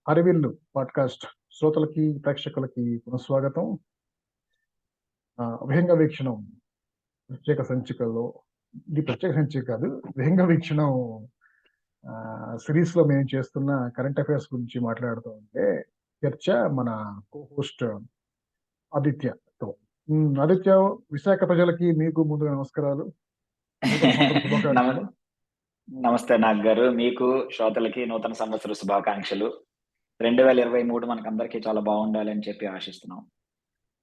హరివిల్లు podcast శ్రోతలకి ప్రేక్షకులకి పునఃస్వాగతం. విహంగ వీక్షణం ప్రత్యేక సంచికల్లో ఇది ప్రత్యేక సంచిక కాదు, విహంగ వీక్షణం సిరీస్ లో మేము చేస్తున్న కరెంట్ అఫైర్స్ గురించి మాట్లాడుతూ ఉంటే చర్చ మన కో-హోస్ట్ ఆదిత్యతో. ఆదిత్య, విశాఖ ప్రజలకి మీకు ముందుగా నమస్కారాలు. నూతన సంవత్సర శుభాకాంక్షలు. నమస్తే నాగ్ గారు, మీకు శ్రోతలకి నూతన సంవత్సర శుభాకాంక్షలు. 2023 మనకందరికీ చాలా బాగుండాలని చెప్పి ఆశిస్తున్నాం.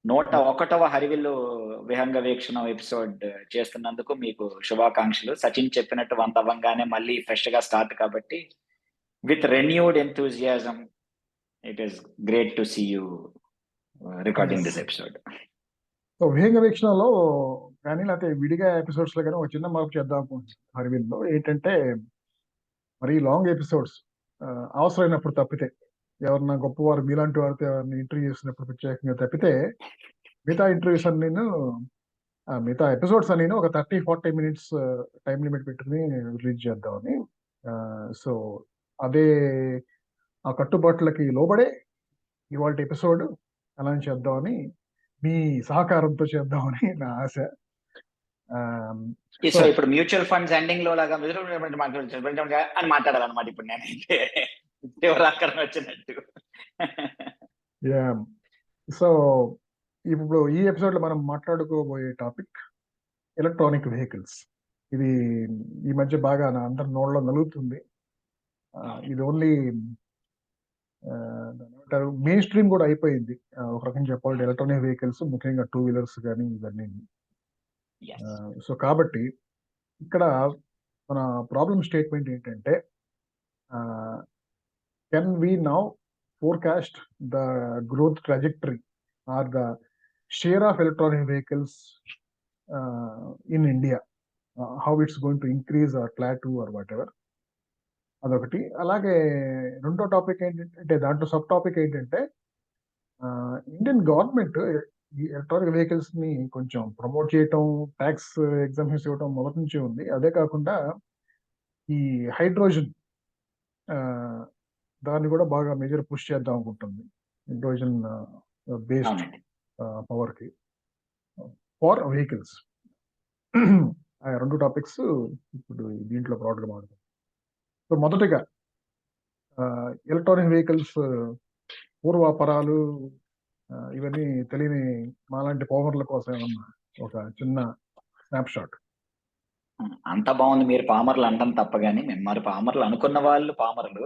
101వ హరివిల్లు విహంగ వీక్షణం ఎపిసోడ్ చేస్తున్నందుకు మీకు శుభాకాంక్షలు. సచిన్ చెప్పినట్టు 100 అవ్వంగానే మళ్ళీ ఫ్రెష్ గా స్టార్ట్ కాబట్టి with renewed enthusiasm it is great to see you recording this episode. So విహంగ వీక్షణలో కానీ లేకపోతే విడిగా ఎపిసోడ్స్ లో కానీ ఒక చిన్న మార్పు చేద్దాం అనుకుంటున్నాను. హరివిల్లో ఏంటంటే మరి లాంగ్ ఎపిసోడ్స్ అవసరమైనప్పుడు తప్పితే, ఎవరన్నా గొప్పవారు మీలాంటి వారితో ఎవరిని ఇంటర్వ్యూ చేసినప్పుడు ప్రత్యేకంగా తప్పితే మిగతా ఇంటర్వ్యూస్ అన్ని మిగతా ఎపిసోడ్స్ అన్ని ఒక 30-40 మినిట్స్ టైం లిమిట్ పెట్టుకుని రిలీజ్ చేద్దామని. సో అదే ఆ కట్టుబాట్లకి లోబడే ఇవాళ ఎపిసోడ్ అలా చేద్దామని, మీ సహకారంతో చేద్దామని నా ఆశ. సో ఇప్పుడు మ్యూచువల్ ఫండ్స్ ఎండింగ్ లో లాగా అని మాట్లాడాలన్నమాట ఇప్పుడు నేనైతే తీవ్రాకరణ వచ్చినట్టు. సో ఇప్పుడు ఈ ఎపిసోడ్ లో మనం మాట్లాడుకోబోయే టాపిక్ ఎలక్ట్రానిక్ వెహికల్స్. ఇది ఈ మధ్య బాగా అందరి నోళ్ళలో నలుగుతుంది. ఇది ఓన్లీ మెయిన్ స్ట్రీమ్ కూడా అయిపోయింది ఒక రకంగా చెప్పాలంటే ఎలక్ట్రానిక్ వెహికల్స్, ముఖ్యంగా 2 వీలర్స్ కానీ ఇవన్నీ. సో కాబట్టి ఇక్కడ మన ప్రాబ్లమ్ స్టేట్మెంట్ ఏంటంటే, can we now forecast the growth trajectory or the share of electronic vehicles in India, how it's going to increase or plateau or whatever. అదొకటి. అలాగే రెండో టాపిక్ ఏంటంటే, దాంట్లో సబ్ టాపిక్ ఏంటంటే, ఇండియన్ గవర్నమెంట్ ఈ electronic vehicles ని కొంచెం promote చేయటం, ట్యాక్స్ ఎగ్జామ్షన్స్ ఇవ్వటం మొదటి నుంచి ఉంది. అదే కాకుండా ఈ హైడ్రోజన్ దాన్ని కూడా బాగా మేజర్ పుష్ చేద్దాం అనుకుంటుంది, హైడ్రోజన్ బేస్డ్ పవర్ కి ఫార్ వెహికల్స్. ఆ రెండు టాపిక్స్ ఇప్పుడు దీంట్లో బ్రాడ్ గా మాట్లాడుతాం. సో మొదటగా ఎలక్ట్రానిక్ వెహికల్స్ పూర్వాపరాలు ఇవన్నీ తెలియని మాలాంటి పౌరుల కోసం ఏమన్నా ఒక చిన్న స్నాప్ షాట్. అంత బాగుంది, మీరు పామర్లు అంటాం తప్పగాని మరి పామర్లు అనుకున్న వాళ్ళు పామర్లు.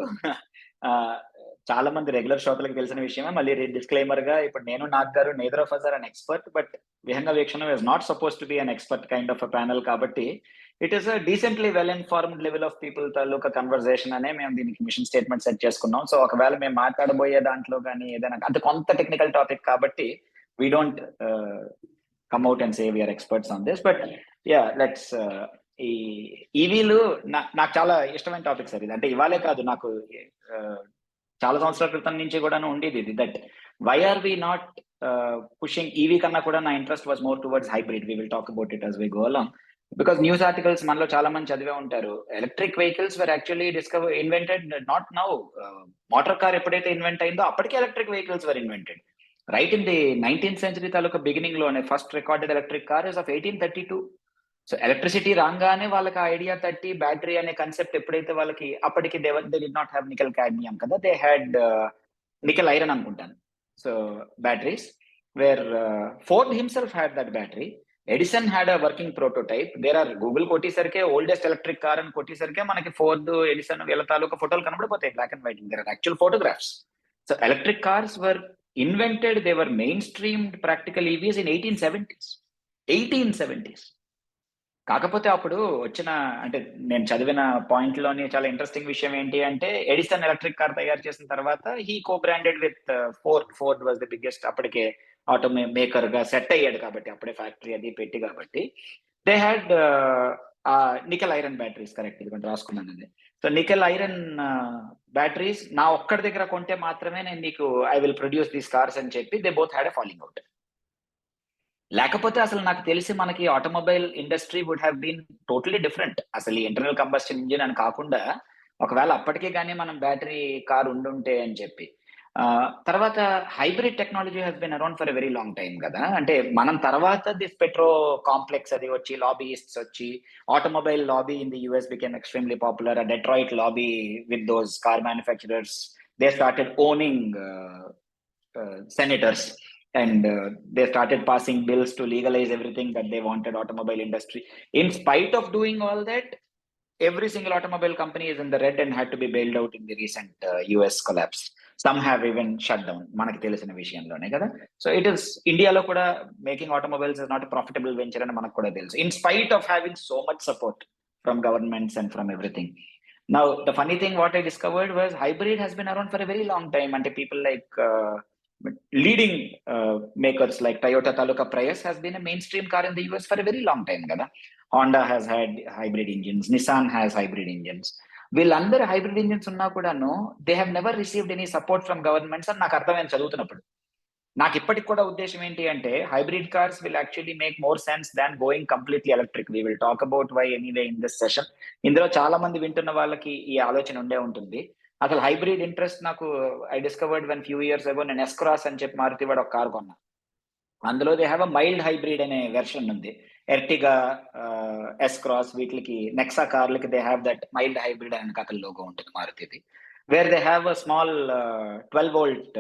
చాలా మంది రెగ్యులర్ శ్రోతలకు తెలిసిన విషయమే. మళ్ళీ డిస్క్లైమర్ గా, ఇప్పుడు నేను నాగ్ గారు neither of us are an expert, but విహంగ వీక్షణం is not supposed to be an expert kind of a panel కాబట్టి it is a decently well informed level of people తాలూకా కన్వర్జేషన్ అనే మేము దీనికి మిషన్ స్టేట్మెంట్ సెట్ చేసుకున్నాం. So ఒకవేళ మేము మాట్లాడబోయే దాంట్లో కానీ ఏదైనా అంటే కొంత టెక్నికల్ టాపిక్ కాబట్టి we don't come out and say we're experts on this. But yeah let's ఈ ఈవీలు నాకు చాలా ఇష్టమైన టాపిక్ సార్ ఇది. అంటే ఇవాళే కాదు, నాకు చాలా సంవత్సరాల క్రితం నుంచి కూడా ఉండేది ఇది, that why are we not pushing EV కన్నా కూడా నా interest was more towards hybrid. We will talk about it as we go along. Because news articles మనలో చాలా మంది చదివే ఉంటారు, electric vehicles were actually invented not now. Motor car ఎప్పుడైతే invent అయిందో అప్పటికే electric vehicles were invented right in the 19th century తాలూకా beginning లోనే. First recorded electric car is of 1832. So electricity రాగానే వాళ్ళకి ఐడియా 30 బ్యాటరీ అనే కాన్సెప్ట్ ఎప్పుడైతే వాళ్ళకి, అప్పటికి they did not have nickel cadmium కదా, దే హ్యాడ్ నికెల్ ఐరన్ అనుకుంటాను. So batteries were Ford himself had that battery. Edison had a working prototype. There are Google కొట్టేసరికే oldest electric car అని కొట్టేసరికే మనకి ఫోర్డ్, ఎడిసన్ వీళ్ళ తాలూకా ఫోటోలు కనబడిపోతాయి black and white. There are actual photographs. So electric cars were invented, they were mainstreamed practical EVs in 1870s. కాకపోతే అప్పుడు వచ్చిన, అంటే నేను చదివిన పాయింట్ లోని చాలా ఇంట్రెస్టింగ్ విషయం ఏంటి అంటే, ఎడిసన్ ఎలక్ట్రిక్ కార్ తయారు చేసిన తర్వాత he co branded with Ford was the biggest, అప్పటికే ఆటో మేకర్ గా సెట్ అయ్యాడు కాబట్టి, అప్పుడే ఫ్యాక్టరీ అది పెట్టి కాబట్టి they had nickel iron batteries. Correct, ఇది కొంచెం రాసుకున్నాను అది. సో నికెల్ ఐరన్ బ్యాటరీస్ నా ఒక్కడి దగ్గర కొంటే మాత్రమే నేను నీకు I will produce these cars అని చెప్పి they both had a falling out. లేకపోతే అసలు నాకు తెలిసి మనకి automobile industry would have been totally different. అసలు ఈ ఇంటర్నల్ కంబస్షన్ ఇంజిన్ అని కాకుండా ఒకవేళ అప్పటికే కానీ మనం బ్యాటరీ కార్ ఉండుంటే అని చెప్పి. తర్వాత hybrid technology has been around for a very long time కదా. అంటే మనం తర్వాత దిస్ పెట్రో కాంప్లెక్స్ అది వచ్చి, లాబీయిస్ట్స్ వచ్చి, automobile lobby in the US became extremely popular. Detroit lobby with those car manufacturers, they started owning senators, and they started passing bills to legalize everything that they wanted automobile industry. In spite of doing all that, every single automobile company is in the red and had to be bailed out in the recent US collapse. Some have even shut down. మనకి తెలిసిన విషయంలోనే కదా. So it is ఇండియాలో కూడా making automobiles is not a profitable venture అని మనకు కూడా తెలుసు, in spite of having so much support from governments and from everything. Now the funny thing what I discovered was hybrid has been around for a very long time. And people like leading makers like Toyota Taluka Prius has been a mainstream car in the US for a very long time kada. Honda has had hybrid engines, Nissan has hybrid engines. వీళ్ళందరూ hybrid engines ఉన్నా కూడాను they have never received any support from governments అని నాకు అర్థమైంది చదువుతున్నప్పుడు. నాకు ఇప్పటికి కూడా ఉద్దేశం ఏంటి అంటే hybrid cars will actually make more sense than going completely electric. We will talk about why anyway in this session. ఇందులో చాలా మంది వింటున్న వాళ్ళకి ఈ ఆలోచన ఉండే ఉంటుంది. అసలు హైబ్రిడ్ ఇంట్రెస్ట్ నాకు I discovered one few years ago. నేను ఎస్క్రాస్ అని చెప్పి మారుతి వాడు ఒక కార్ కొన్నా. అందులో they have a mild hybrid అనే వెర్షన్ ఉంది. ఎర్టిగా, ఎస్క్రాస్, వీటికి నెక్సా కార్లకి they have that mild hybrid అని అక్కడ లోగో ఉంటుంది మారుతిది. Where they have a small 12 volt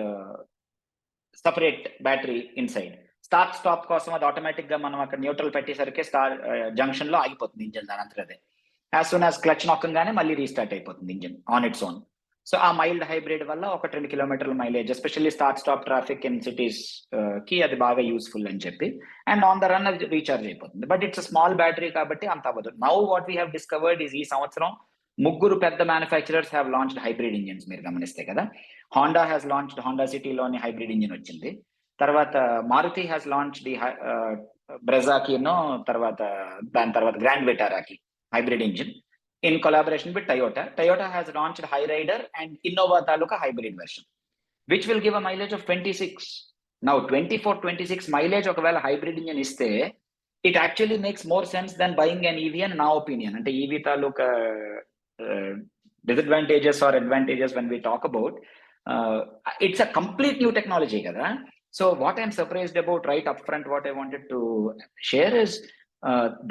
separate battery inside. Start stop కోసం అది ఆటోమేటిక్ గా మనం అక్కడ న్యూట్రల్ పెట్టేసరికి జంక్షన్ లో ఆగిపోతుంది ఇంజిన్ దాని అంతా అదే. యాజ్ సూన్ యాజ్ క్లచ్ నొక్కగానే మళ్ళీ రీస్టార్ట్ అయిపోతుంది engine on its own. So ఆ మైల్డ్ హైబ్రిడ్ వల్ల 1-2 కిలోమీటర్ల mileage, especially start stop traffic in cities కి అది బాగా యూస్ఫుల్ అని చెప్పి, అండ్ ఆన్ ద రన్ అది రీఛార్జ్ అయిపోతుంది. బట్ ఇట్స్ స్మాల్ బ్యాటరీ కాబట్టి అంత అవ్వదు. Now what we have discovered is ఈ సంవత్సరం 3 పెద్ద manufacturers have launched hybrid engines. మీరు గమనిస్తే కదా, హోండా హ్యాస్ లాంచ్డ్, హోండా సిటీలోని హైబ్రిడ్ ఇంజిన్ వచ్చింది. తర్వాత మారుతి హ్యాస్ లాంచ్ ది బ్రెజాకినో, తర్వాత దాని తర్వాత గ్రాండ్ విటారాకి hybrid engine in collaboration with Toyota. Toyota has launched Hyryder and Innova Taluka hybrid version, which will give a mileage of 26. Now 24-26 mileage ఒకవేళ hybrid engine ఇస్తే it actually makes more sense than buying an EV in నా opinion. అంటే EV taluka disadvantages or advantages when we talk about, it's a complete new technology కదా. So what I'm surprised about right up front, what I wanted to share is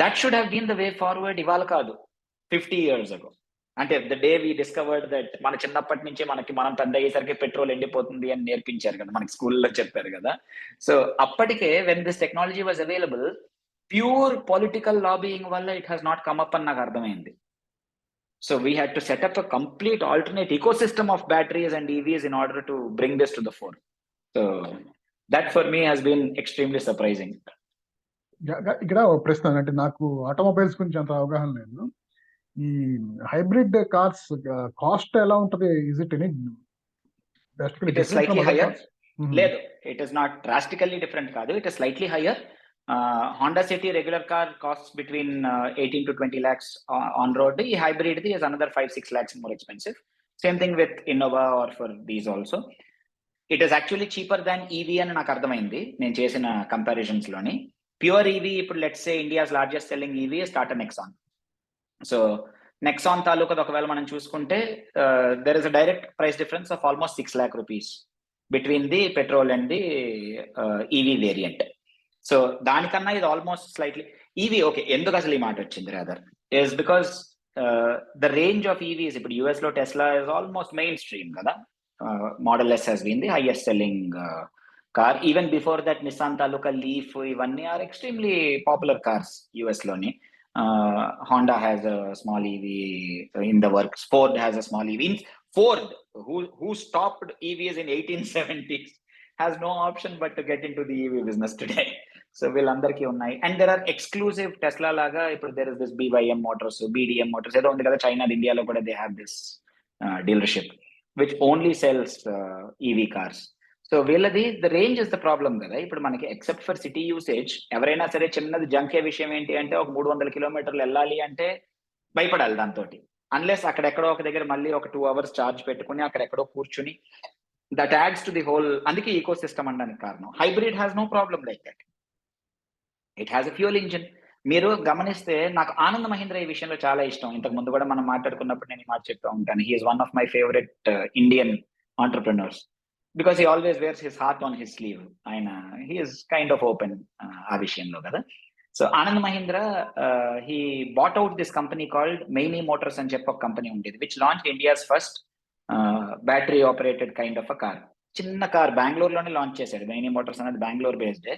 that should have been the way forward ఇవాళ కాదు, 50 years ago. అంటే the day we discovered that, మన చిన్నప్పటి నుంచి మనం పెద్ద అయ్యేసరికి పెట్రోల్ ఎండిపోతుంది అని నేర్పించారు కదా, మనకి స్కూల్లో చెప్పారు కదా. సో అప్పటికే when this technology was available, pure political lobbying వల్ల it has not come up అని నాకు అర్థమైంది. So we had to set up a complete alternate ecosystem of batteries and EVs in order to bring this to the fore. So that for me has been extremely surprising. ఇక్కడ ఒక ప్రశ్న, అంటే నాకు automobiles గురించి అంత అవగాహన లేదు. ఈ హైబ్రిడ్ కార్స్ కాస్ట్ ఎలా ఉంటది? Is it any it is slightly higher? లేదు, it is not drastically different కాదు, it is slightly higher. Honda City regular car costs between 18 to 20 lakhs on road. ఈ hybrid is another 5-6 lakhs more expensive. Same thing with Innova or for these also. It is actually cheaper than EV అని నాకు అర్థమైంది నేను చేసిన comparisons లోని. Pure EV ఇప్పుడు let's say India's largest selling EV is Tata Nexon. So Nexon తాలూకా ఒకవేళ మనం చూసుకుంటే there is a direct price difference of almost 6 lakh rupees between the petrol and the EV variant. So దానికన్నా ఇది almost slightly EV. Okay, ఎందుకు అసలు ఈ మాట వచ్చింది rather is because the range of EVs, ఇప్పుడు యుఎస్ లో Tesla is almost mainstream కదా. Model S has been the highest selling car. Even before that Nissan తాలూకా లీఫ్ ఇవన్నీ are extremely popular cars US లోని. Honda has a small EV in the works. Ford has a small EV. Ford, who stopped EVs in 1870s, has no option but to get into the EV business today. So వీళ్ళందరికీ ఉన్నాయి. And there are exclusive Tesla లాగా ఇప్పుడు there is this BYM Motors, BDM Motors ఏదో ఉంది కదా China, ఇండియాలో కూడా they have this dealership which only sells EV cars. So వీళ్ళది the range is the problem కదా. ఇప్పుడు మనకి ఎక్సెప్ట్ ఫర్ సిటీ యూసేజ్ ఎవరైనా సరే చిన్నది జంకే విషయం ఏంటి అంటే ఒక 300 కిలోమీటర్లు వెళ్ళాలి అంటే భయపడాలి దాంతో. అన్లెస్ అక్కడెక్కడో ఒక దగ్గర మళ్ళీ ఒక 2 hours ఛార్జ్ పెట్టుకుని అక్కడెక్కడో కూర్చుని, that adds to the whole. అందుకే ఈకో సిస్టమ్ అనడానికి కారణం. Hybrid has no problem like that. It has a fuel engine. మీరు గమనిస్తే నాకు ఆనంద్ మహీంద్రా ఈ విషయంలో చాలా ఇష్టం. ఇంతకు ముందు కూడా మనం మాట్లాడుకున్నప్పుడు నేను ఈ మాట చెప్తూ ఉంటాను. He is one of my favourite Indian entrepreneurs. Because he always wears his heart on his sleeve. ఆయన he is kind of open ఆ విషయంలో కదా. So Anand Mahindra he bought out this company called Maini Motors అని చెప్పి ఒక కంపెనీ ఉండేది, which launch India's first battery operated kind of a car. చిన్న కార్ బెంగళూరులోనే లాంచ్ చేశాడు. మెయినీ మోటార్స్ అనేది బెంగళూరు బేస్డే.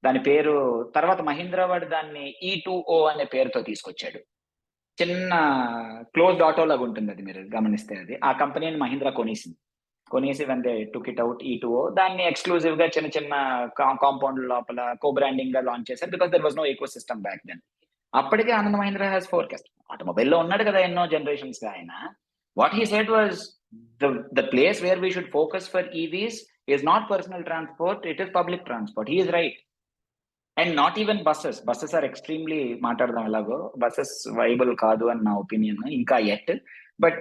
దాని పేరు తర్వాత మహీంద్రా వాడు దాన్ని E2O అనే పేరుతో తీసుకొచ్చాడు. చిన్న క్లోజ్డ్ ఆటో లాగా ఉంటుంది అది, మీరు గమనిస్తే అది ఆ కంపెనీని మహీంద్రా కొనేసి when they took it out E2O దాన్ని ఎక్స్క్లూజివ్ గా చిన్న చిన్న కాంపౌండ్ లోపల కో బ్రాండింగ్ గా లాంచ్ చేశారు, because there was no ecosystem back then. అప్పటికే ఆనంద్ మహీంద్రా హ్యాస్ ఫోర్కాస్ట్. ఆటోమొబైల్లో ఉన్నాడు కదా ఎన్నో జనరేషన్స్ గా ఆయన. What he said was the place where we should focus for EVs is not personal transport, it is public transport. He is right. And not even buses are extremely మాట్లాడదాం ఎలాగో, buses viable కాదు అని నా opinion ఇంకా yet. But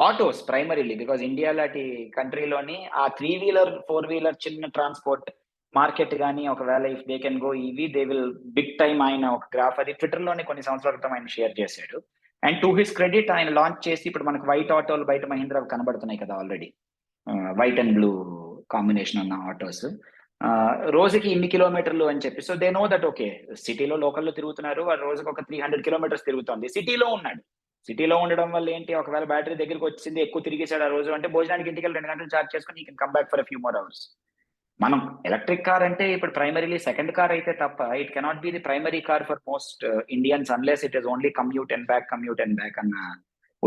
autos primarily, because India లాంటి కంట్రీలోని ఆ 3-wheeler 4-wheeler చిన్న ట్రాన్స్పోర్ట్ మార్కెట్ కానీ ఒకవేళ if they can go EV they will big time. ఆయన ఒక గ్రాఫ్ అది ట్విట్టర్ లోనే కొన్ని సంవత్సరాల క్రితం ఆయన షేర్ చేశాడు. అండ్ టు హిస్ క్రెడిట్ ఆయన లాంచ్ చేసి ఇప్పుడు మనకు వైట్ ఆటోలు బయట మహీంద్రా కనబడుతున్నాయి కదా already, white and blue combination ఉన్న ఆటోస్. రోజుకి ఇన్ని కిలోమీటర్లు అని చెప్పి. So they know that okay సిటీలో లోకల్లో తిరుగుతున్నారు, వాడు రోజుకి ఒక 300 kilometers తిరుగుతుంది. సిటీలో ఉన్నాడు. సిటీలో ఉండడం వల్ల ఏంటి, ఒకవేళ బ్యాటరీ దగ్గరికి వచ్చింది ఎక్కువ తిరిగేశాడు ఆ రోజు అంటే భోజనానికి ఇంటికి 2 గంటలు ఛార్జ్ చేసుకుని you can come back for few more hours. మనం ఎలక్ట్రిక్ కార్ అంటే ఇప్పుడు ప్రైమరీలీ సెకండ్ కార్ అయితే తప్ప it cannot be the primary car for most Indians unless it is only commute and back అన్న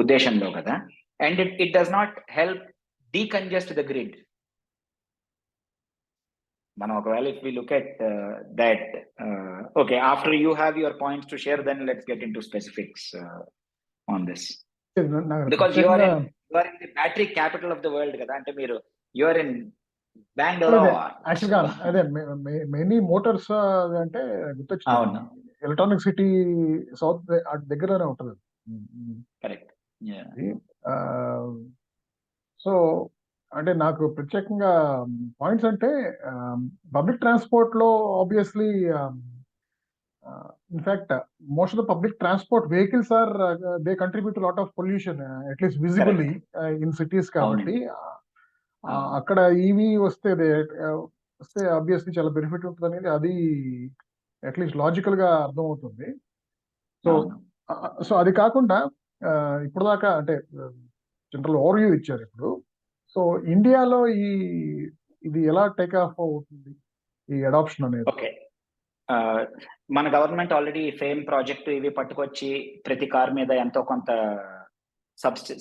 ఉద్దేశంలో కదా. And it does not help decongest the grid. మనం ఒకవేళ if we look at that okay after you have your points to share then let's get into specifics on this, because you are in the battery capital of the world కదా. అంటే మీరు you are in Bengaluru. యాక్చువల్గా అదే many Motors అంటే గుర్తొచ్చింది, electronic city south దగ్గరలోనే ఉంటుంది. Correct. So అంటే నాకు ప్రత్యేకంగా పాయింట్స్ అంటే పబ్లిక్ ట్రాన్స్పోర్ట్ లో obviously in fact most of the public transport vehicles are they contribute lot of pollution at least visibly in cities. కాబట్టి అక్కడ ఈవీ వస్తే ఆబ్వియస్లీ చాలా బెనిఫిట్ ఉంటుంది అనేది అది అట్లీస్ట్ లాజికల్ గా అర్థమవుతుంది. సో అది కాకుండా ఇప్పుడు దాకా అంటే జనరల్ ఓవర్వ్యూ ఇచ్చారు ఇప్పుడు. సో ఇండియాలో ఇది ఎలా టేక్ ఆఫ్ అవుతుంది ఈ అడాప్షన్ అనేది? ఓకే, మన గవర్నమెంట్ ఆల్రెడీ ఫేమ్ ప్రాజెక్ట్ ఇవి పట్టుకొచ్చి ప్రతి కార్ మీద ఎంతో కొంత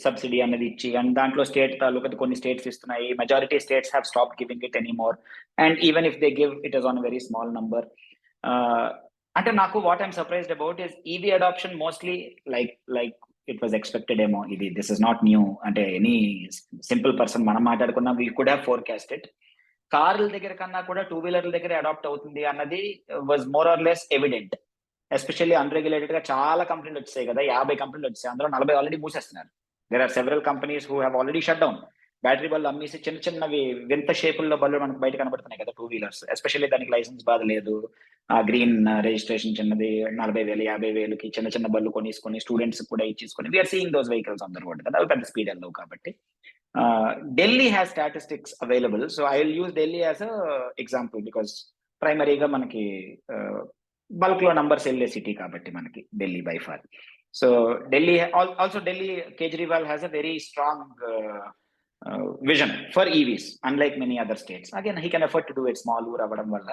సబ్సిడీ అనేది ఇచ్చి, అండ్ దాంట్లో స్టేట్ తాలూకా కొన్ని స్టేట్స్ ఇస్తున్నాయి. Majority states have stop giving it anymore, and even if they give it is on very small number. అంటే నాకు what I'm surprised about is EV adoption mostly like it was expected ఏమో. This is not new. అంటే any simple person మనం మాట్లాడుకున్నా we could have forecasted. కార్ల దగ్గర కన్నా కూడా 2-wheelerల దగ్గర అడాప్ట్ అవుతుంది అన్నది was more or less evident. Especially unregulated గా చాలా కంపెనీలు వచ్చాయి కదా, 50 కంపెనీలు వచ్చాయి, అందులో 40 ఆల్రెడీ మూసేస్తున్నారు. There are several companies who have already shut down. Battery బళ్ళు అమ్మేసి చిన్న చిన్నవి వింత షేపుల్లో బళ్ళు మనకు బయట కనబడుతున్నాయి కదా 2-wheelers. ఎస్పెషల్లీ దానికి లైసెన్స్ బాధ లేదు, ఆ గ్రీన్ రిజిస్ట్రేషన్ చిన్నది 40,000 50,000కి చిన్న చిన్న బళ్ళు కొనేసుకొని స్టూడెంట్స్ కూడా ఇచ్చేసుకొని we're seeing those vehicles on the road కదా. అవి పెద్ద స్పీడ్ వెళ్ళవు కాబట్టి. Delhi has statistics available, so I will use Delhi as a example because ప్రైమరీగా మనకి బల్క్ లో నంబర్స్ వెళ్ళే సిటీ కాబట్టి మనకి Delhi by far. So Delhi also Delhi Kejriwal has a very strong vision for EVs unlike many other states. Again he can effort to do it, small ఊర్ అవ్వడం వల్ల.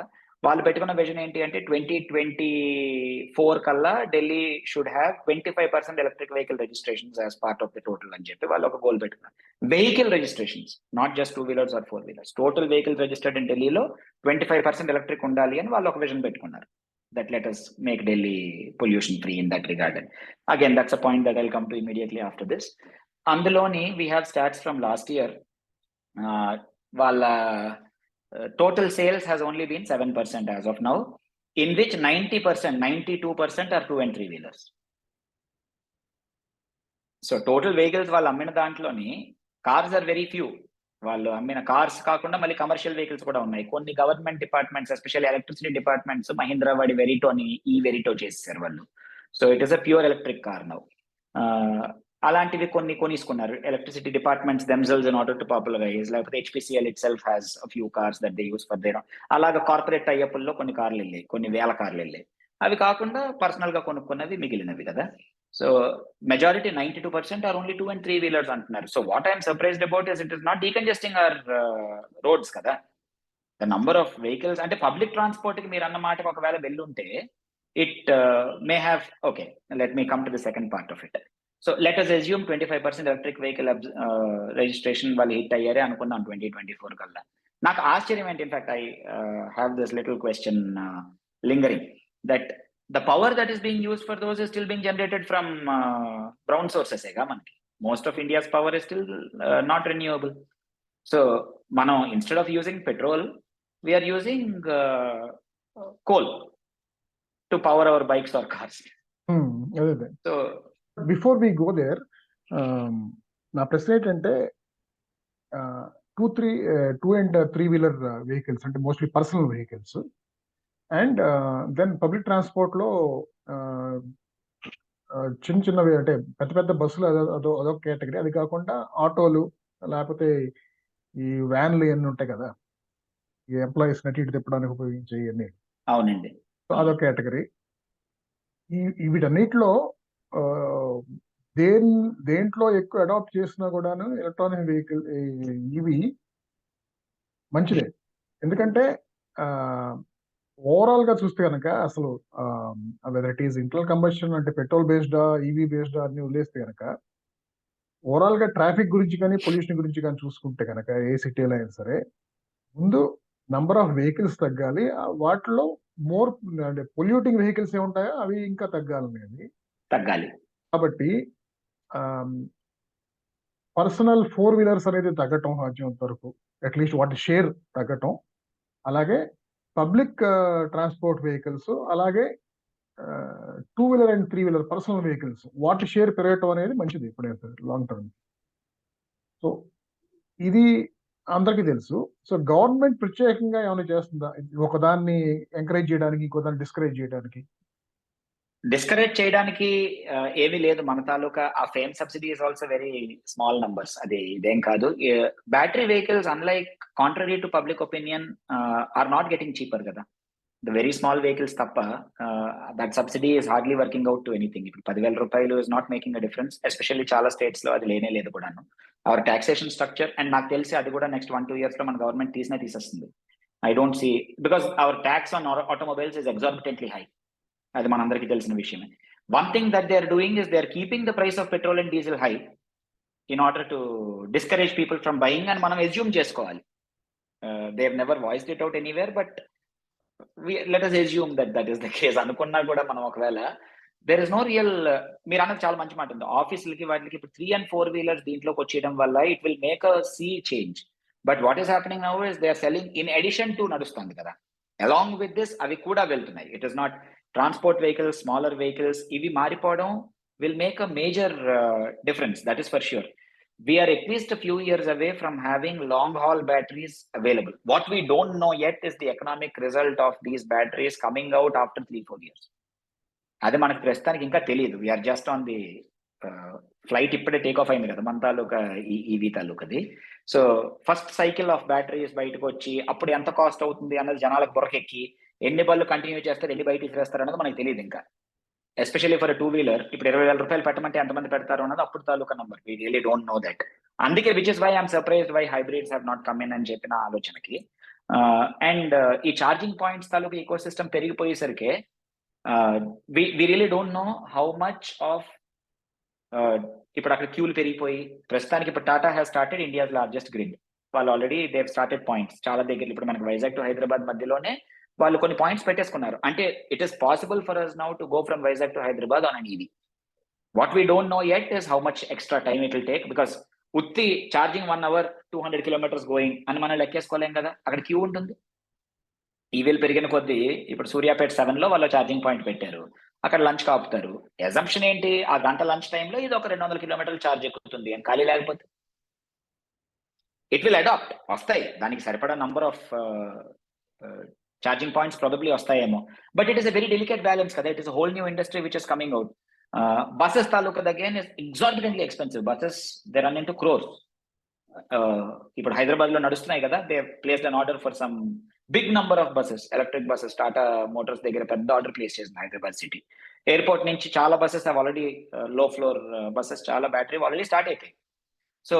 వాళ్ళు పెట్టుకున్న విజన్ ఏంటి అంటే 2024 కల్లా Delhi should have 25% electric vehicle registrations as part of the total అని చెప్పి వాళ్ళు ఒక గోల్ పెట్టుకున్నారు. Vehicle registrations, not just 2-wheelers or 4-wheelers, total vehicle registered in ఢిల్లీలో 25% ఎలక్ట్రిక్ ఉండాలి అని వాళ్ళు ఒక విజన్ పెట్టుకున్నారు. That let us make Delhi pollution free in that regard. Again, that's a point that I'll come to immediately after this. Andaloni, we have stats from last year. Total sales has only been 7% as of now, in which 90%, 92% are 2 and 3-wheelers. So total vehicles వాళ్ళు అమ్మిన దాంట్లోని cars are very few. వాళ్ళు అమ్మిన cars కాకుండా మళ్ళీ commercial vehicles కూడా ఉన్నాయి. కొన్ని government departments, especially electricity departments, Mahindra వాడి వెరిటోని ఈ వెరిటో చేసేసారు వాళ్ళు. So it is a pure electric car now. అలాంటివి కొన్ని కొనిసుకున్నారు electricity departments themselves in order to popularize. లేకపోతే HPCL itself has few cars that they use for their. అలాగా కార్పొరేట్ టైఅప్ల్లో కొన్ని కార్లు వెళ్ళాయి, కొన్ని వేల కార్లు వెళ్ళాయి. అవి కాకుండా పర్సనల్ గా కొనుక్కున్నవి మిగిలినవి కదా. సో majority 92% are only 2 and 3 wheelers అంటున్నారు. So what I'm surprised about is it is not decongesting our roads కదా. ద నంబర్ ఆఫ్ వెహికల్స్ అంటే పబ్లిక్ ట్రాన్స్పోర్ట్ కి మీరు అన్న మాటకు ఒకవేళ వెళ్ళుంటే it may have okay. Let me come to the second part of it. So let us assume 25% electric vehicle registration వాళ్ళు hit అయ్యారే అనుకుందాం 2024 కల్లా. నాకు ఆశ్చర్యం ఏంటి, in fact I have this little question lingering, that the power that is being used for those is still being generated from brown sources ega manaki. Most of India's power is still not renewable. So మనం instead of using petrol we are using coal to power our bikes or cars. So before we go there, నా ప్రశ్న ఏంటంటే 2 and 3 wheeler vehicles అంటే mostly personal vehicles and then public transport లో చిన్న చిన్నవి అంటే పెద్ద పెద్ద బస్సులు అదొక కేటగిరీ. అది కాకుండా ఆటోలు లేకపోతే ఈ వ్యాన్లు ఇవన్నీ ఉంటాయి కదా, ఈ ఎంప్లాయీస్ నటి ఇటు తిప్పడానికి ఉపయోగించే ఇవన్నీ. అవునండి. అదొక కేటగిరీ. వీటన్నిటిలో దేంట్లో ఎక్కువ అడాప్ట్ చేసినా కూడాను ఎలక్ట్రానిక్ వెహికల్ ఇవి మంచిదే. ఎందుకంటే ఓవరాల్ గా చూస్తే కనుక అసలు whether it is internal combustion అంటే పెట్రోల్ బేస్డా ఈవీ బేస్డా అన్ని వదిలేస్తే కనుక ఓవరాల్ గా ట్రాఫిక్ గురించి కానీ పొల్యూషన్ గురించి కానీ చూసుకుంటే కనుక ఏ సిటీలో అయినా సరే ముందు నంబర్ ఆఫ్ వెహికల్స్ తగ్గాలి. వాటిలో మోర్ అంటే పొల్యూటింగ్ వెహికల్స్ ఏముంటాయో అవి ఇంకా తగ్గాలి. కాబట్టి పర్సనల్ 4 వీలర్స్ అనేది తగ్గటం సాధ్యమంత వరకు, అట్లీస్ట్ వాటి షేర్ తగ్గటం. అలాగే పబ్లిక్ ట్రాన్స్పోర్ట్ వెహికల్స్, అలాగే 2 wheeler and 3 wheeler personal vehicles వాటి షేర్ పెరగటం అనేది మంచిది ఇప్పుడైతే లాంగ్ టర్మ్. సో ఇది అందరికీ తెలుసు. సో గవర్నమెంట్ ప్రత్యేకంగా ఏమైనా చేస్తుందా ఒకదాన్ని ఎంకరేజ్ చేయడానికి, ఇంకోదాన్ని డిస్కరేజ్ చేయడానికి ఏమీ లేదు. మన తాలూకా ఆ fame subsidy is also very small numbers. అది ఇదేం కాదు. Battery vehicles unlike contrary to public opinion or not getting cheaper కదా. ద వెరీ స్మాల్ వెహికల్స్ తప్ప that subsidy is hardly working out to anything. ఇప్పుడు 10,000 రూపాయలు is not making a difference. Especially చాలా states లో అది లేనే లేదు కూడాను. అవర్ టాక్సేషన్ స్ట్రక్చర్, అండ్ నాకు తెలిసి అది కూడా నెక్స్ట్ 1-2 years లో మన గవర్నమెంట్ తీసేస్తుంది. I don't see, because our tax on automobiles is exorbitantly high. అది మనందరికీ తెలిసిన విషయమే. One thing that they are doing is they are keeping the price of petrol and diesel high in order to discourage people from buying అని మనం assume చేసుకోవాలి. They have never voiced it out anywhere, but let us assume that is the case. అనుకున్నా కూడా మనం ఒకవేళ there is no real, మీరు అన్నది చాలా మంచి మాట ఉంది. ఆఫీసులకి వాటికి ఇప్పుడు 3 and 4 వీలర్స్ దీంట్లోకి వచ్చేయడం వల్ల it will make a sea change. But what is happening now is they are selling in addition to నడుస్తుంది కదా. అలాంగ్ విత్ దిస్ అవి కూడా వెళ్తున్నాయి. It is not transport vehicles, smaller vehicles ఇవి మారిపోవడం will make a major difference, that is for sure. We are at least a few years away from having long haul batteries available. What we don't know yet is the economic result of these batteries coming out after 3-4 years. అది మనకు ప్రస్తుతానికి ఇంకా తెలియదు. We're just on the flight. ఇప్పుడే take off అయింది కదా మన తాలూకా ఈవీ తాలూకది. So first cycle of batteries బయటకు వచ్చి అప్పుడు ఎంత కాస్ట్ అవుతుంది అన్నది జనాలకు బుర్రకెక్కి ఎన్ని బళ్ళు కంటిన్యూ చేస్తారు, ఎన్ని బయట తీసేస్తారు అన్నది మనకు తెలియదు ఇంకా. ఎస్పెషల్లీ ఫర్ 2 వీలర్ ఇప్పుడు 20,000 రూపాయలు పెట్టమంటే ఎంతమంది పెడతారు అన్నది అప్పుడు తాలూకా number. We really don't know that. అందుకే which is why I'm surprised why hybrids have not come in అని చెప్పిన ఆలోచనకి. అండ్ ఈ ఛార్జింగ్ పాయింట్స్ తాలూకా ఈకో సిస్టమ్ పెరిగిపోయేసరికి we really don't know how much of ఇప్పుడు అక్కడ క్యూలు పెరిగిపోయి ప్రస్తుతానికి ఇప్పుడు Tata has started India's largest grid. వాళ్ళు ఆల్రెడీ దే స్టార్టెడ్ పాయింట్స్ చాలా దగ్గర. ఇప్పుడు మనకి వైజాగ్ టు హైదరాబాద్ మధ్యలోనే వాళ్ళు కొన్ని పాయింట్స్ పెట్టేసుకున్నారు. అంటే it is possible for us now to go from Vizag to Hyderabad on an EV. What we don't know yet is how much extra time it will take, because ఉత్తి charging 1 hour 200 kilometers going అని మనం లెక్కేసుకోలేం కదా. అక్కడ queue ఉంటుంది. ఈవీలు పెరిగిన కొద్దీ ఇప్పుడు సూర్యాపేట 7 లో వాళ్ళు ఛార్జింగ్ పాయింట్ పెట్టారు. అక్కడ లంచ్ కాపుతారు. ఎజంప్షన్ ఏంటి, ఆ గంట లంచ్ టైంలో ఇది ఒక 200 kilometers ఛార్జ్ ఎక్కుతుంది అని ఖాళీ లేకపోతే. ఇట్ విల్ అడాప్ట్, వస్తాయి దానికి సరిపడా number of charging points probably వస్తాయేమో. But it is a very delicate balance కదా, it is a whole new industry which is coming out. Buses తాలూకా again is exorbitantly expensive. Buses they run into crores. ఇప్పుడు హైదరాబాద్ లో నడుస్తున్నాయి కదా, they placed an order for some big number of buses, electric buses. Tata Motors దగ్గర పెద్ద order place చేసింది Hyderabad city. Airport నుంచి చాలా బస్సెస్ ఆల్రెడీ, లో ఫ్లోర్ బస్సెస్ చాలా బ్యాటరీ ఆల్రెడీ స్టార్ట్ అయిపోయి. సో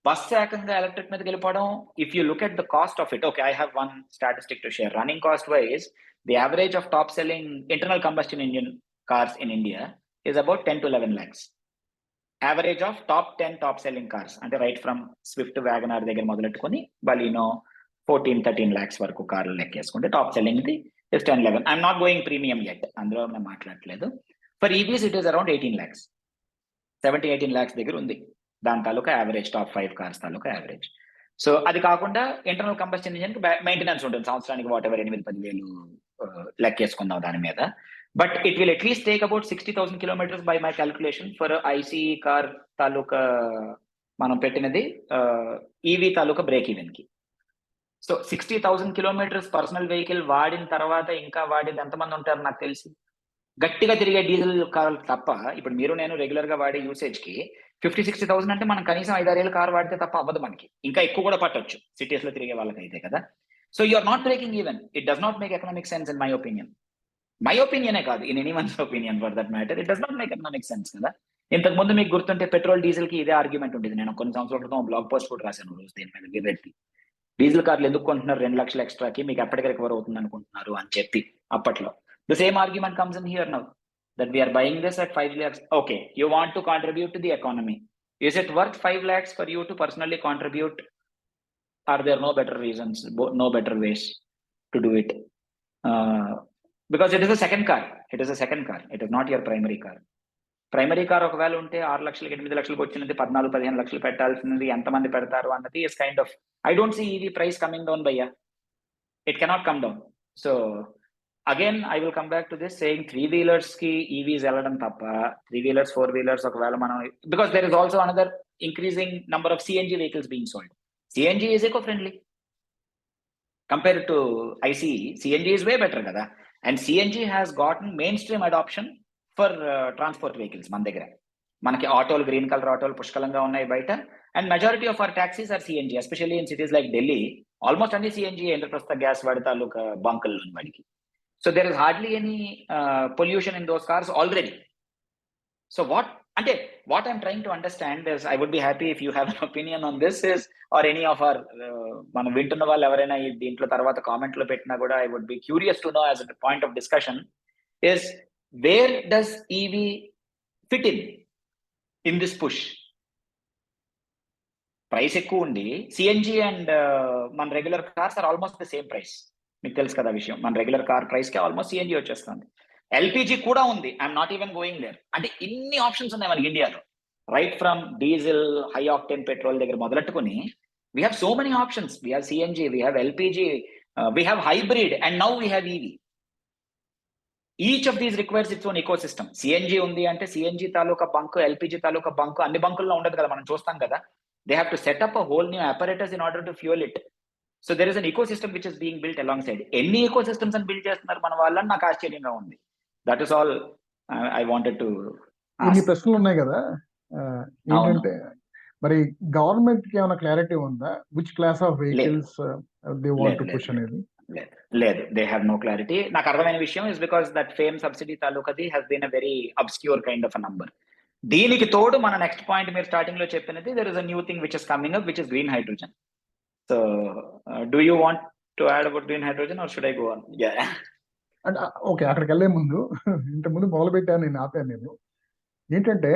బస్ ఏకంగా ఎలక్ట్రిక్ మీదకి వెళ్ళిపోవడం, if you look at the cost of it, okay, I have one statistic to share. Running cost wise, the average of top selling internal combustion engine cars in India is about 10 to 11 lakhs. Average of top 10 top selling cars, అంటే right from Swift, WagonR దగ్గర మొదలెట్టుకొని Baleno 14-13 lakhs వరకు కార్లు లెక్కేసుకుంటే top selling the is 10-11. I'm not going premium yet, అందులో నేను మాట్లాడట్లేదు. For EVs it is around 18 lakhs, 17-18 lakhs దగ్గర ఉంది దాని తాలూకా యావరేజ్, టాప్ 5 కార్స్ తాలూకా యావరేజ్. సో అది కాకుండా ఇంటర్నల్ కంబస్షన్ ఇంజిన్ మెయింటెనెన్స్ ఉంటుంది సంవత్సరానికి వాట్ ఎవర్ 8,000-10,000 లెక్కేసుకుందాం దాని మీద. But it will at least take about 60,000 kilometers by my calculation for a ICE car తాలూకా మనం పెట్టినది ఈవీ తాలూకా బ్రేక్ ఈవెన్ కి. సో 60,000 kilometers పర్సనల్ వెహికల్ వాడిన తర్వాత ఇంకా వాడేది ఎంతమంది ఉంటారు నాకు తెలిసి? గట్టిగా తిరిగే డీజిల్ కార్లు తప్ప. ఇప్పుడు మీరు నేను రెగ్యులర్ గా వాడే యూసేజ్ కి 50-60,000 అంటే మనం కనీసం 5-6 ఏళ్ళ కార్ వాడితే తప్ప అవ్వదు మనకి. ఇంకా ఎక్కువ కూడా పట్టొచ్చు సిటీస్ లో తిరిగే వాళ్ళకైతే కదా. So you are not breaking even. It does not make economic sense in my opinion. My ఒపీనియనే కాదు, in anyone's opinion for that matter, it does not make economic sense కదా. ఇంతకు ముందు మీకు గుర్తుంటే పెట్రోల్ డీజిల్ కి ఇదే argument ఉంటుంది. నేను కొన్ని సంవత్సరాల క్రితం బ్లాగ్ పోస్ట్ కూడా రాశాను రోజు దీని మీద విరెడ్డి. డీజిల్ కార్లు ఎందుకు కొంటున్నారు 2 లక్షల ఎక్స్ట్రాకి, మీకు ఎప్పటికీ రికవర్ అవుతుంది అనుకుంటున్నారు అని చెప్పి అప్పట్లో. The same argument comes in here now that we're buying this at 5 lakhs. Okay, you want to contribute to the economy. Is it worth 5 lakhs for you to personally contribute? Or there no better reasons, no better ways to do it? Because it is a second car. It is a second car. It is not your primary car. Primary car ఒకవేళ ఉంటే 6 లక్షలకి 8 లక్షలకు వచ్చినది 14-15 లక్షలు పెట్టాల్సినది ఎంతమంది పెడతారు అన్నది is kind of, I don't see EV price coming down భయ్యా. It cannot come down. So again I will come back to this saying, 3-wheelers కి ఈవీస్ వెళ్ళడం తప్ప 3-wheelers 4-wheelers ఒకవేళ మనం, because there is also another increasing number of CNG vehicles being sold. CNG is eco friendly compared to IC. CNG is way better కదా. And CNG has gotten mainstream adoption for transport vehicles. మన దగ్గర మనకి ఆటోలు, green colour ఆటోలు పుష్కలంగా ఉన్నాయి బయట. And majority of our taxis are CNG, especially in cities like Delhi. Almost అన్ని సిఎన్జి ఇంద్రప్రస్థ గ్యాస్ వాడతాలు బంకుల్లో వాడికి. So there is hardly any pollution in those cars already. So what I'm trying to understand is, I would be happy if you have an opinion on this, is, or any of our మనం వింటున్న వాళ్ళు ఎవరైనా దీంట్లో తర్వాత comment లో పెట్టినా కూడా, I would be curious to know as a point of discussion is, where does EV fit in this push? Price ఎక్కువ ఉండి సిఎన్జి అండ్ మన regular cars are almost the same price. మీకు తెలుసు కదా విషయం, మన రెగ్యులర్ కార్ ప్రైస్ కి almost CNG వచ్చేస్తుంది. ఎల్పిజి కూడా ఉంది. I'm not even going there. అంటే ఇన్ని ఆప్షన్స్ ఉన్నాయి మనకి ఇండియాలో. Right from diesel, high octane petrol దగ్గర మొదలెట్టుకుని, we have so many options. We have CNG, we have LPG, we have hybrid, and now we have EV. Each of these requires its own eco system. CNG ఉంది అంటే CNG తాలూకా bunk, LPG తాలూకా bunk అన్ని బంకుల్లో ఉండదు కదా, మనం చూస్తాం కదా. They have to set up a whole new apparatus in order to fuel it. So there is an ecosystem which is being built alongside. ఎన్ని ecosystems అని బిల్డ్ చేస్తున్నారు మన వాళ్ళని నాకు ఆశ్చర్యంగా ఉంది. That is all I wanted to. ఇన్ని ప్రశ్నలు ఉన్నాయి కదా, ఏంటంటే మరి గవర్నమెంట్ కి ఏమైనా క్లారిటీ ఉందా, which class of vehicles they want to push అనేది? లేదు, దే హ్యావ్ నో క్లారిటీ. నాకు అర్థమైన విషయం is because that FAME subsidy తాలూకాది has been a very obscure kind of a number. దీనికి తోడు మన నెక్స్ట్ పాయింట్ మీరు స్టార్టింగ్ లో చెప్పినది, there is a new thing which is coming up, which is green hydrogen. So do you want to add about green hydrogen or should I go on? అంటే okay, అక్కడికి వెళ్ళే ముందు ఇంతకుముందు మొదలు పెట్టాను, నేను ఆపాను. నేను ఏంటంటే,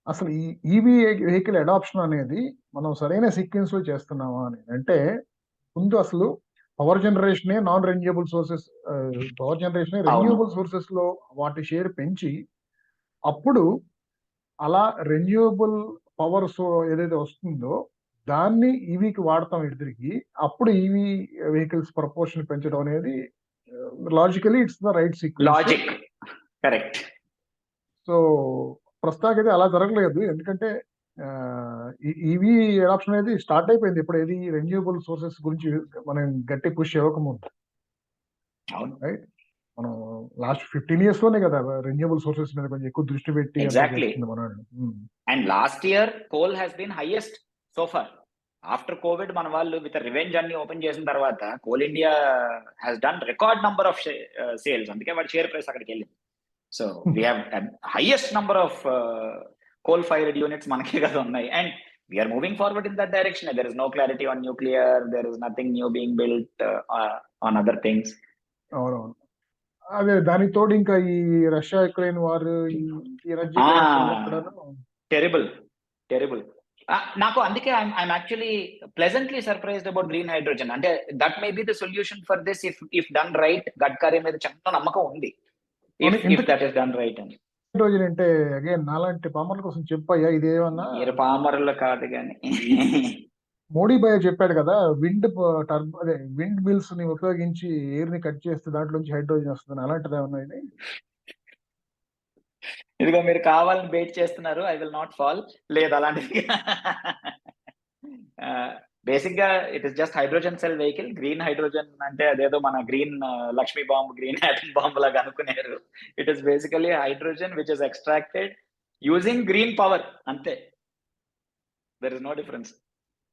అసలు ఈ ఈవీ వెహికల్ అడాప్షన్ అనేది మనం సరైన సీక్వెన్స్ లో చేస్తున్నామా అని అంటే, ముందు అసలు power generation non renewable sources, power generation renewable sources లో వాటి షేర్ పెంచి, అప్పుడు అలా రెన్యూవబుల్ పవర్ ఏదైతే వస్తుందో దాన్ని ఈవీకి వాడతాం ఎదురికి, అప్పుడు ఈవీ వెహికల్స్ ప్రపోర్షన్ పెంచడం అనేది logically it's the right sequence. Logic correct. So ప్రస్తుతానికి అయితే అలా జరగలేదు. ఎందుకంటే ఈవీ అడాప్షన్ అనేది స్టార్ట్ అయిపోయింది. ఇప్పుడు ఏది రెన్యూవబుల్ సోర్సెస్ గురించి మనం గట్టి పుష్ ఇవ్వకముందు, అవును, రైట్? మనం లాస్ట్ 15 years లోనే కదా రెన్యూవబుల్ సోర్సెస్ మీద కొంచెం ఎక్కువ దృష్టి పెట్టి అంతా ఎగ్జాక్ట్లీ. చేస్తుంది మన వాళ్ళు. And last year coal has been highest so far. After covid మన వాళ్ళు విత్ రివెంజ్ అన్ని ఓపెన్ చేసిన తర్వాత Coal India has done record number of sales. అందుకే వాడి షేర్ ప్రైస్ అక్కడికి వెళ్ళింది. So we have highest number of coal fired units మనకే కదా ఉన్నాయి. And we're moving forward in that direction. There is no clarity on nuclear, there is nothing new being built on other things. అవునవును. అదే దానికి తోడు ఇంకా ఈ Russia Ukraine war, ఈ ఎనర్జీ టెరిబుల్ టెరిబుల్. నాకు అందుకే I'm actually pleasantly surprised about green hydrogen. అంటే that may be the solution for this if done right. Gadkari మీద చాలా నమ్మకం ఉంది if that is done right అని. హైడ్రోజన్ అంటే అగైన్ నాలాంటి పామర్ల కోసం చెప్పయ్యా, ఇదేమన్నా మీరు పామరులు కాదు కానీ మోడీ భయ్య చెప్పాడు కదా, విండ్ మిల్స్ ని ఉపయోగించి ఎయిర్ ని కట్ చేస్తే దాంట్లో నుంచి హైడ్రోజన్ వస్తుంది. అలాంటిది ఏమన్నా ఇది? ఇదిగో మీరు కావాలని బెయిట్ చేస్తున్నారు. I will not fall. లేదు అలాంటిది. బేసిక్ గా it is just hydrogen cell vehicle. Green hydrogen అంటే అదేదో మన green Lakshmi bomb, green atom bomb లాగా అనుకునేరు. It is basically hydrogen which is extracted using green power, అంతే. There is no difference.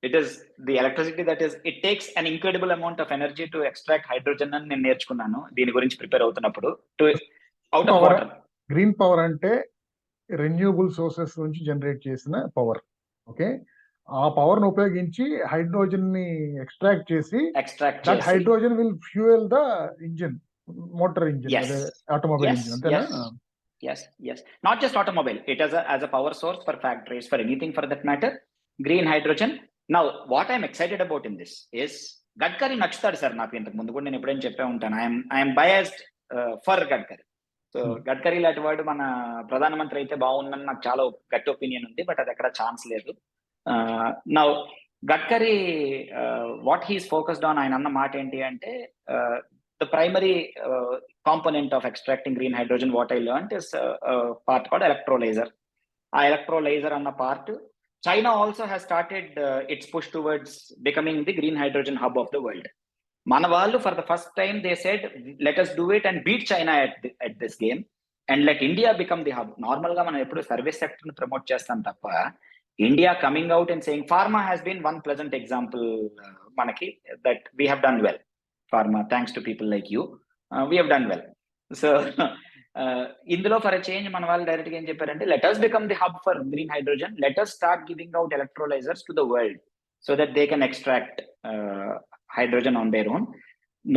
It is the electricity that is, it takes an incredible amount of energy to extract hydrogen అని నేను నేర్చుకున్నాను దీని గురించి prepare అవుతున్నప్పుడు. To out of water. Green power అంటే renewable sources నుంచి generate చేసిన పవర్. ఓకే, ఆ పవర్ ను ఉపయోగించి హైడ్రోజన్ ని ఎక్స్ట్రాక్ట్ చేసి that hydrogen will fuel the engine, motor engine, automobile engine, అంతేనా? Yes. Not just automobile. It as a power source for factories, for anything for that matter. Green hydrogen. Now, what I'm excited about in this is Gadkari నచ్చుతాడు sir. నాకు ఇంతకు ముందు కూడా నేను ఎప్పుడైనా చెప్పే ఉంటాను. I'm biased for Gadkari. So Gadkari లాంటి వాడు మన ప్రధానమంత్రి అయితే బాగుందని నాకు చాలా గట్టి ఒపీనియన్ ఉంది. బట్ అది ఎక్కడ ఛాన్స్ లేదు. Now Gadkari what he's focused on, ఆయన అన్న మాట ఏంటి అంటే the primary component of extracting green hydrogen, what I learned is a part called electrolyzer. Electrolyzer on the part, China also has started its push towards becoming the green hydrogen hub of the world. Manavallu, for the first time, they said, let us do it and beat China at this game and let India become the hub. Normal ga mana eppudu service sector ni promote chestam tappa, India coming out and saying, pharma has been one pleasant example manaki that we have done well. Pharma, thanks to people like you, we have done well. So ఇందులో for change మన వాళ్ళు direct గా ఏం చెప్పారంటే, let us become the hub for green hydrogen, let us start giving out electrolyzers to the world so that they can extract hydrogen on their own.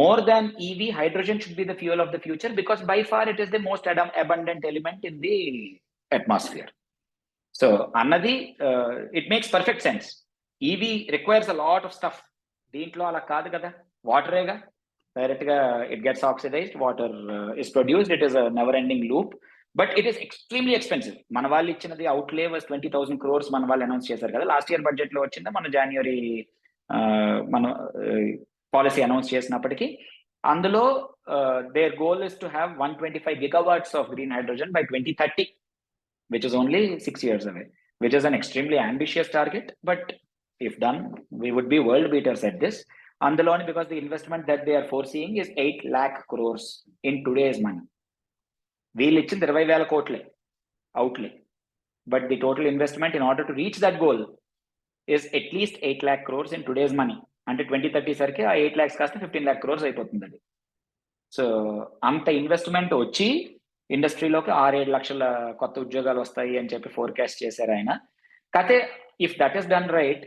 More than EV, hydrogen should be the fuel of the future because by far it is the most abundant element in the atmosphere. So annadi it makes perfect sense. EV requires a lot of stuff. దీంట్లో అలా కాదు కదా, వాటరేగా direct గా it gets oxidized, water is produced, it is a never ending loop. But it is extremely expensive. మన వాళ్ళు ఇచ్చినది అవుట్లే was 20,000 crores మన వాళ్ళు అనౌన్స్ చేశారు కదా లాస్ట్ ఇయర్ బడ్జెట్ లో వచ్చింది. మన జనవరి మన పాలసీ అనౌన్స్ చేసినప్పటికీ అందులో there goal is to have 125 gigawatts of green hydrogen by 2030, which is only 6 years away, which is an extremely ambitious target. But if done, we would be world beaters at this. Andalone, because the investment that they are foreseeing is 8 lakh crores in today's money. We'll ichindi 20,000 కోట్లే outlay, but the total investment in order to reach that goal is at least 8 lakh crores in today's money. అంటే 2030 సరికి ఆ 8 lakhs కాస్త 15 lakh crores అయిపోతుంది అది. So అంత investment వచ్చి ఇండస్ట్రీలోకి 6-7 లక్షల కొత్త ఉద్యోగాలు వస్తాయి అని చెప్పి ఫోర్కాస్ట్ చేశారు ఆయన. కాకపోతే if that is done right,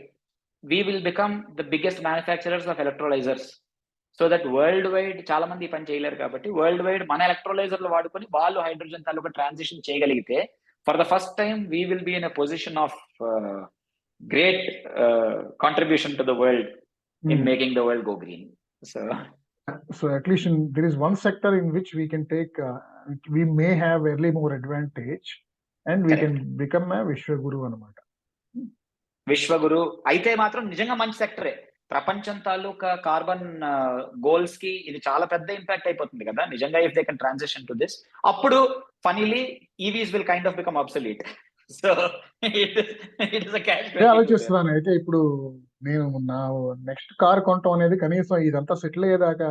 we will become the biggest manufacturers of electrolyzers, so that world wide చాలా మంది పని చేయలేరు కాబట్టి వరల్డ్ వైడ్ మన ఎలక్ట్రోలైజర్లు వాడుకొని వాళ్ళు హైడ్రోజన్ తాలూకా ట్రాన్సిషన్ చేయగలిగితే for the first time we will be in a position of great contribution to the world in making the world go green. So at least there is one sector in which we can take we may have early mover advantage and we can become a Vishwaguru అన్నమాట. విశ్వగురు అయితే మాత్రం నిజంగా మంచి సెక్టరే. ప్రపంచం తాలూకా carbon goals కి ఇది చాలా పెద్ద ఇంపాక్ట్ అయిపోతుంది కదా నిజంగా, if they can transition to this. అప్పుడు funnily EVs will kind of become obsolete. So it is a cash అదే ఆలోచిస్తున్నాను. అయితే ఇప్పుడు నేను నా నెక్స్ట్ కార్ కొనటం అనేది కనీసం ఇదంతా సెటిల్ అయ్యేదాకా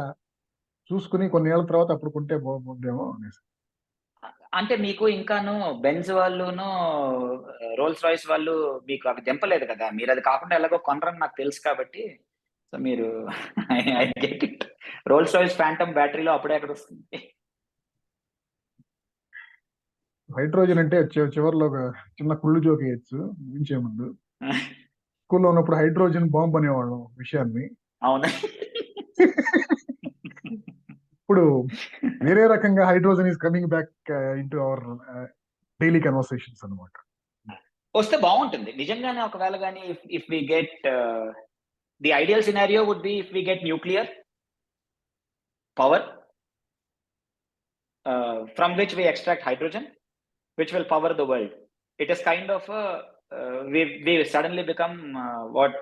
చూసుకుని కొన్ని ఏళ్ళ తర్వాత అప్పుడు కొంటే బాగుందేమో అనేసి. అంటే మీకు ఇంకాను బెంజ్ వాళ్ళును రోల్స్ రాయిస్ వాళ్ళు మీకు అవి దింపలేదు కదా, మీరు అది కాకుండా ఎలాగో కొనరని నాకు తెలుసు కాబట్టి, సో మీరు I get it. Rolls Royce Phantom బ్యాటరీలో అప్పుడే ఎక్కడ వస్తుంది. హైడ్రోజన్ అంటే చివరిలో ఒక చిన్న కుళ్ళు జోక్ వేయచ్చు ముగించే ముందు. స్కూల్లో ఉన్నప్పుడు హైడ్రోజన్ బాంబ్ అనేవాళ్ళం విషయాన్ని. అవునా? ఇప్పుడు వేరే రకంగా hydrogen is coming back into our daily conversations అన్నమాట. వస్తే బాగుంటుంది నిజంగానే. ఒకవేళ కానీ if we get the ideal scenario would be if we get nuclear power from which we extract hydrogen, which will power the world. It is kind of we suddenly become what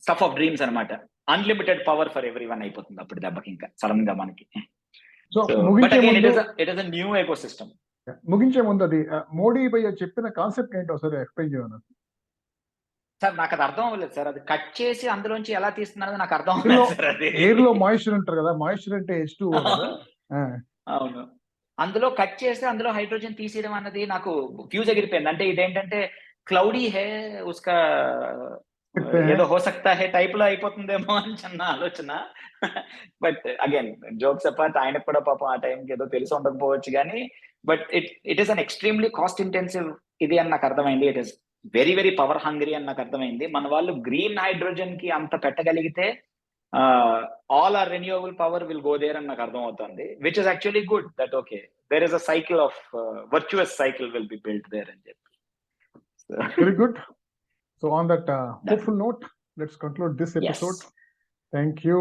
stuff of dreams anamata. Unlimited power for everyone అయిపోతుంది అప్పుడు దెబ్బకి ఇంకా sudden గా మనకి. So But ముగించే again, ముందు it is a new ecosystem. ముగించే ముందు అది మోడీ భయ్య చెప్పిన కాన్సెప్ట్ ఏంటో సరే ఎక్స్ప్లెయిన్ చేయను. సార్ నాకు అది అర్థం అవ్వలేదు సార్. అది కట్ చేసి అందులోంచి ఎలా తీస్తున్నారు నాకు అర్థం అవ్వలేదు సార్. అది ఎయిర్ లో మాయిశ్చర్ అంటారు కదా, మాయిశ్చర్ అంటే H2O కదా. అవును, అందులో కట్ చేస్తే అందులో హైడ్రోజన్ తీసేయడం అన్నది నాకు ఫ్యూజ్ ఎగిరిపోయింది. అంటే ఇదేంటంటే క్లౌడీ హే ఉస్కా ఏదో హో సక్తా హే టైప్ లో అయిపోతుందేమో అని చిన్న ఆలోచన. బట్ అగైన్ జోక్స్ అపార్ట్, ఆయనకు కూడా పాపం ఆ టైంకి ఏదో తెలిసి ఉండకపోవచ్చు కానీ, but it is an extremely cost intensive ఇది అని నాకు అర్థమైంది. It is very very power hungry అని నాకు అర్థమైంది. మన వాళ్ళు గ్రీన్ హైడ్రోజన్ కి అంత పెట్టగలిగితే all our renewable power will go there అని నాకు అర్థం అవుతుంది, which is actually good. That okay, there is a cycle of virtuous cycle will be built there అని చెప్పి. Very good. So on that hopeful note, let's conclude this episode. Yes. Thank you.